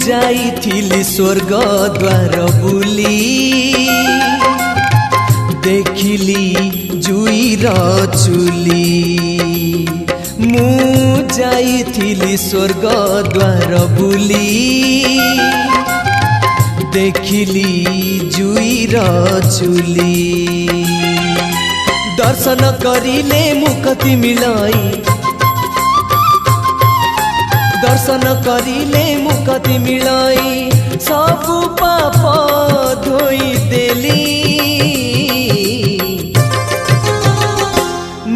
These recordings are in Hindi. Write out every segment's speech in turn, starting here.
जाइथिली स्वर्ग द्वार बुली देखिली जुईर चुली मु जाइथिली स्वर्ग द्वार बुली देखिली जुईर चुली दर्शन करिले मुक्ति मिलाई दर्शन करिले मुक्ति मिलाई सबु पाप धोई देली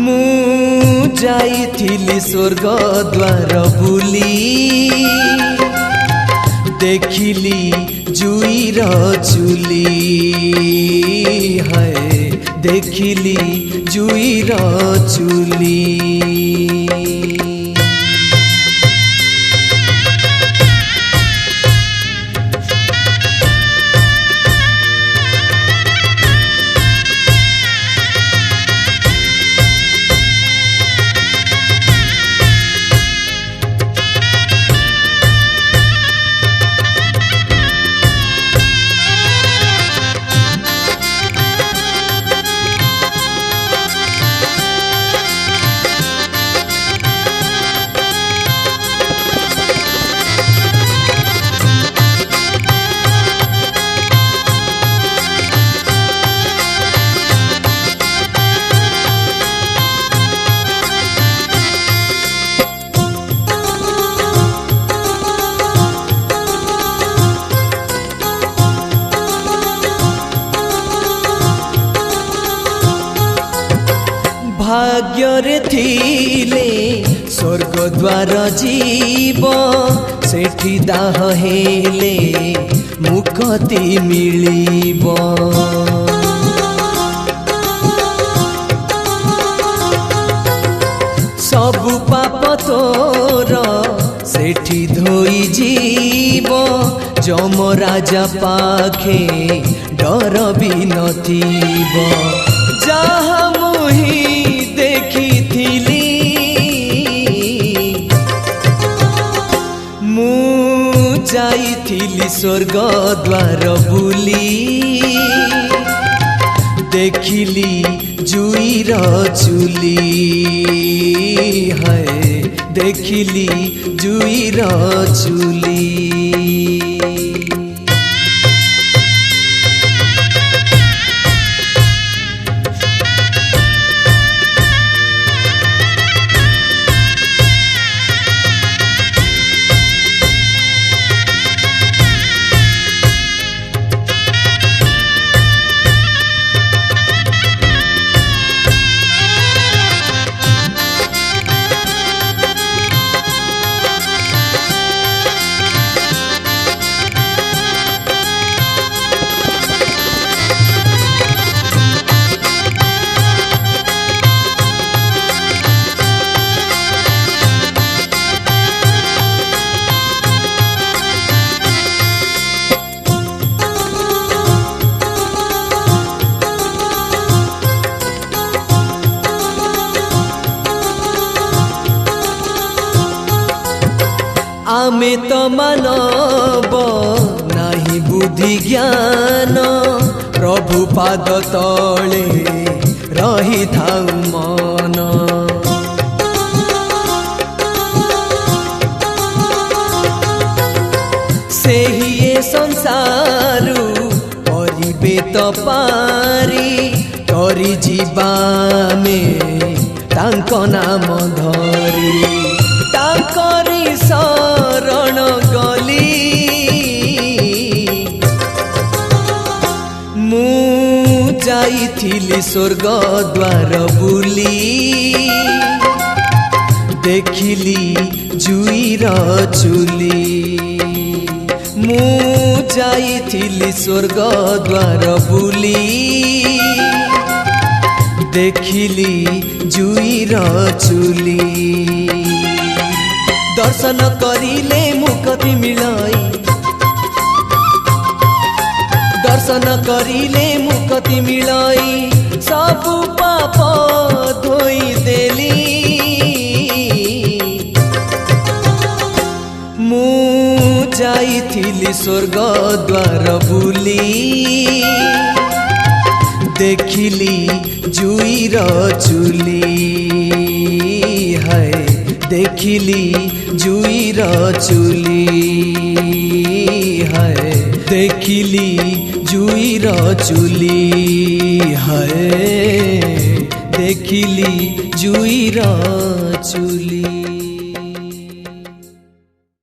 मु जाइथिली स्वर्ग द्वार बुली देखिली जुईर चुली है देखिली जुईर चुली भाग्य रे थिले स्वर्ग द्वार जीव सेठी दाह हेले मुक्ति मिलिब सबु पाप तोर सेठी धोई जीव जम राजा पाखे डर भी नथिब जहाँ मुही देखिथिली मु जाइथिली स्वर्ग द्वार बुली देखिली जुईर चुली है देखिली जुईर चुली आमे तो मानव नाही बुद्धि ज्ञान प्रभु पाद तले रही थाउ मन सेही ए संसारु परिबे तो पारी करी जीवा में तांको नाम धरी तांकरी शरण गली मु जाइथिली स्वर्ग द्वार बुली देखिली जुईर चुली मु जाइथिली स्वर्ग द्वार बुली देखिली जुईर चुली दर्शन करिले मुक्ति मिलाई दर्शन करिले मुक्ति मिलाई सबु पाप धोई देली मु जाइथिली स्वर्ग द्वार बुली देखिली जुईर चुली है देखिली जुईर चुली है देखिली जुईर चुली है देखिली जुईर चुली।